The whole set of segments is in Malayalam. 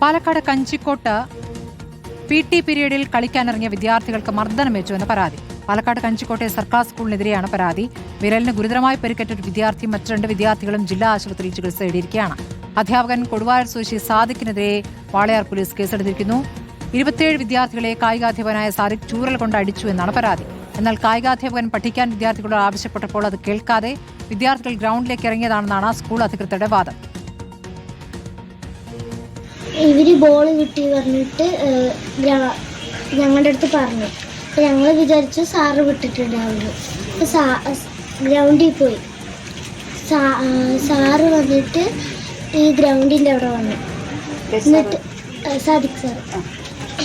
പാലക്കാട് കഞ്ചിക്കോട്ട് PT പീരീഡിൽ കളിക്കാനിറങ്ങിയ വിദ്യാർത്ഥികൾക്ക് മർദ്ദനമേറ്റുവെന്ന് പരാതി. പാലക്കാട് കഞ്ചിക്കോട്ടെ സർക്കാർ സ്കൂളിനെതിരെയാണ് പരാതി. വിരലിന് ഗുരുതരമായി പരിക്കേറ്റ ഒരു വിദ്യാർത്ഥിയും മറ്റ് 2 വിദ്യാർത്ഥികളും ജില്ലാ ആശുപത്രിയിൽ ചികിത്സ തേടിയിരിക്കുകയാണ്. അധ്യാപകൻ കൊടുവായൂർ സ്വദേശി സാദിഖിനെതിരെ വാളയാർ പോലീസ് കേസെടുത്തിരിക്കുന്നു. 27 വിദ്യാർത്ഥികളെ കായികാധ്യാപകനായ സാദിഖ് ചൂരൽ കൊണ്ട് അടിച്ചു എന്നാണ് പരാതി. എന്നാൽ കായികാധ്യാപകൻ പഠിക്കാൻ വിദ്യാർത്ഥികളോട് ആവശ്യപ്പെട്ടപ്പോൾ അത് കേൾക്കാതെ വിദ്യാർത്ഥികൾ ഗ്രൗണ്ടിലേക്ക് ഇറങ്ങിയതാണെന്നാണ് സ്കൂൾ അധികൃതരുടെ വാദം. ഇവർ ബോൾ കിട്ടി പറഞ്ഞിട്ട് ഞങ്ങളുടെ അടുത്ത് പറഞ്ഞു. അപ്പോൾ ഞങ്ങൾ വിചാരിച്ചു സാറ് വിട്ടിട്ടുണ്ടാവുന്നു. ഗ്രൗണ്ടിൽ പോയി സാറ് വന്നിട്ട് ഈ ഗ്രൗണ്ടിൻ്റെ അവിടെ വന്നു. എന്നിട്ട് സാദിഖ് സാർ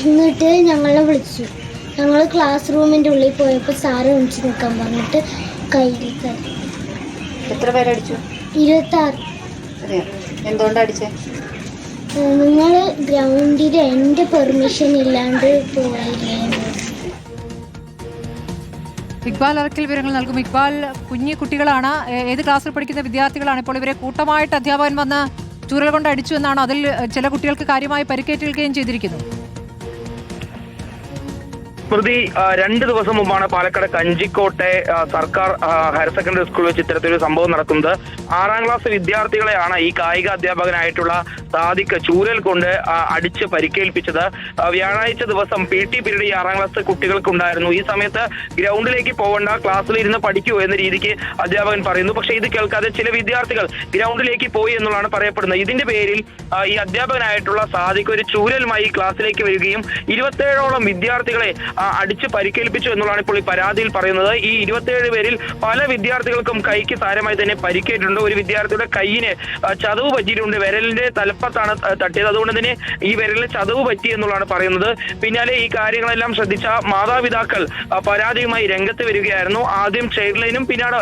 എന്നിട്ട് ഞങ്ങളെ വിളിച്ചു. ഞങ്ങൾ ക്ലാസ് റൂമിൻ്റെ ഉള്ളിൽ പോയപ്പോൾ സാറ് വിളിച്ച് നിൽക്കാൻ പറഞ്ഞിട്ട് കയ്യിൽ തരും. എത്ര പേരടിച്ചു? 26. എന്തുകൊണ്ടാണ് അടിച്ചേ? നിങ്ങൾ ഗ്രൗണ്ടിൽ എൻ്റെ പെർമിഷൻ ഇല്ലാണ്ട് പോയില്ലേ? ഇക്ബാൽ അറക്കൽ വിവരങ്ങൾ നൽകും. ഇക്ബാൽ, കുഞ്ഞു കുട്ടികളാണ്, ഏത് ക്ലാസ്സിൽ പഠിക്കുന്ന വിദ്യാർത്ഥികളാണ്? ഇപ്പോൾ ഇവരെ കൂട്ടമായിട്ട് അധ്യാപകൻ വന്ന് ചൂരൽ കൊണ്ട് അടിച്ചു എന്നാണ്. അതിൽ ചില കുട്ടികൾക്ക് കാര്യമായി പരിക്കേൽക്കുകയും ചെയ്തിരിക്കുന്നു. സ്മൃതി, 2 ദിവസം മുമ്പാണ് പാലക്കാട് കഞ്ചിക്കോട്ടെ സർക്കാർ ഹയർ സെക്കൻഡറി സ്കൂളിൽ വെച്ച് ഇത്തരത്തിലൊരു സംഭവം നടക്കുന്നത്. 6ാം ക്ലാസ് വിദ്യാർത്ഥികളെയാണ് ഈ കായിക അധ്യാപകനായിട്ടുള്ള സാദിഖ് ചൂരൽ കൊണ്ട് അടിച്ച് പരിക്കേൽപ്പിച്ചത്. വ്യാഴാഴ്ച ദിവസം PT പീരീഡ് ഈ 6ാം ക്ലാസ് കുട്ടികൾക്കുണ്ടായിരുന്നു. ഈ സമയത്ത് ഗ്രൗണ്ടിലേക്ക് പോകണ്ട, ക്ലാസ്സിൽ ഇരുന്ന് പഠിക്കൂ എന്ന രീതിക്ക് അധ്യാപകൻ പറയുന്നു. പക്ഷേ ഇത് കേൾക്കാതെ ചില വിദ്യാർത്ഥികൾ ഗ്രൗണ്ടിലേക്ക് പോയി എന്നുള്ളതാണ് പറയപ്പെടുന്നത്. ഇതിന്റെ പേരിൽ ഈ അധ്യാപകനായിട്ടുള്ള സാദിഖ് ഒരു ചൂരലുമായി ക്ലാസ്സിലേക്ക് വരികയും 27ഓളം വിദ്യാർത്ഥികളെ അടിച്ച് പരിക്കേൽപ്പിച്ചു എന്നുള്ളതാണ് ഇപ്പോൾ ഈ പരാതിയിൽ പറയുന്നത്. ഈ 27 പേരിൽ പല വിദ്യാർത്ഥികൾക്കും കൈക്ക് സാരമായി തന്നെ പരിക്കേറ്റിട്ടുണ്ട്. ഒരു വിദ്യാർത്ഥിയുടെ കൈയിന് ചതവ് പറ്റിയിട്ടുണ്ട്. വിരലിന്റെ തലപ്പത്താണ് തട്ടിയത്. അതുകൊണ്ട് തന്നെ ഈ വിരലിന് ചതവ് പറ്റി എന്നുള്ളതാണ് പറയുന്നത്. പിന്നാലെ ഈ കാര്യങ്ങളെല്ലാം ശ്രദ്ധിച്ച മാതാപിതാക്കൾ പരാതിയുമായി രംഗത്ത് വരികയായിരുന്നു. ആദ്യം ചൈൽഡ് ലൈനും പിന്നീട്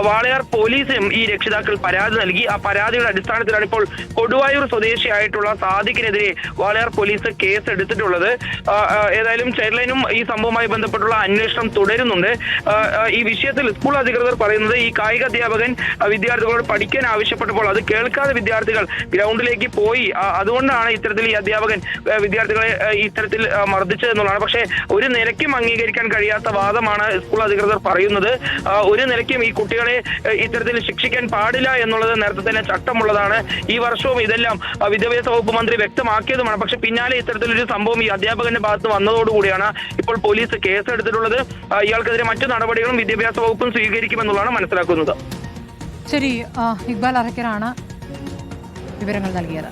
വാളയാർ പോലീസിനും ഈ രക്ഷിതാക്കൾ പരാതി നൽകി. ആ പരാതിയുടെ അടിസ്ഥാനത്തിലാണ് ഇപ്പോൾ കൊടുവായൂർ സ്വദേശിയായിട്ടുള്ള സാദിഖിനെതിരെ വാളയാർ പോലീസ് കേസ് എടുത്തിട്ടുള്ളത്. ഏതായാലും ചൈൽഡ് ലൈനും ഈ സംഭവവുമായി ബന്ധപ്പെട്ടുള്ള അന്വേഷണം തുടരുന്നുണ്ട്. ഈ വിഷയത്തിൽ സ്കൂൾ അധികൃതർ പറയുന്നത് ഈ കായിക അധ്യാപകൻ വിദ്യാർത്ഥികളോട് പഠിക്കാൻ ആവശ്യപ്പെട്ടപ്പോൾ അത് കേൾക്കാതെ വിദ്യാർത്ഥികൾ ഗ്രൗണ്ടിലേക്ക് പോയി. അതുകൊണ്ടാണ് ഇത്തരത്തിൽ ഈ അധ്യാപകൻ വിദ്യാർത്ഥികളെ ഇത്തരത്തിൽ മർദ്ദിച്ചത് എന്നുള്ളതാണ്. പക്ഷേ ഒരു നിലയ്ക്കും അംഗീകരിക്കാൻ കഴിയാത്ത വാദമാണ് സ്കൂൾ അധികൃതർ പറയുന്നത്. ഒരു നിലയ്ക്കും ഈ കുട്ടികളെ ഇത്തരത്തിൽ ശിക്ഷിക്കാൻ പാടില്ല എന്നുള്ളത് നേരത്തെ തന്നെ ചട്ടമുള്ളതാണ്. ഈ വർഷവും ഇതെല്ലാം വിദ്യാഭ്യാസ വകുപ്പ് മന്ത്രി വ്യക്തമാക്കിയതുമാണ്. പക്ഷെ പിന്നാലെ ഇത്തരത്തിലൊരു സംഭവം ഈ അധ്യാപകന്റെ ഭാഗത്ത് വന്നതോടുകൂടിയാണ് ഇപ്പോൾ പോലീസ് കേസെടുത്തിട്ടുള്ളത്. ഇയാൾക്കെതിരെ മറ്റു നടപടികളും വിദ്യാഭ്യാസ വകുപ്പും സ്വീകരിക്കുമെന്നുള്ളതാണ് മനസ്സിലാക്കുന്നത്. ശരി, ഇക്ബാൽ അറക്കലാണ് വിവരങ്ങൾ നൽകിയത്.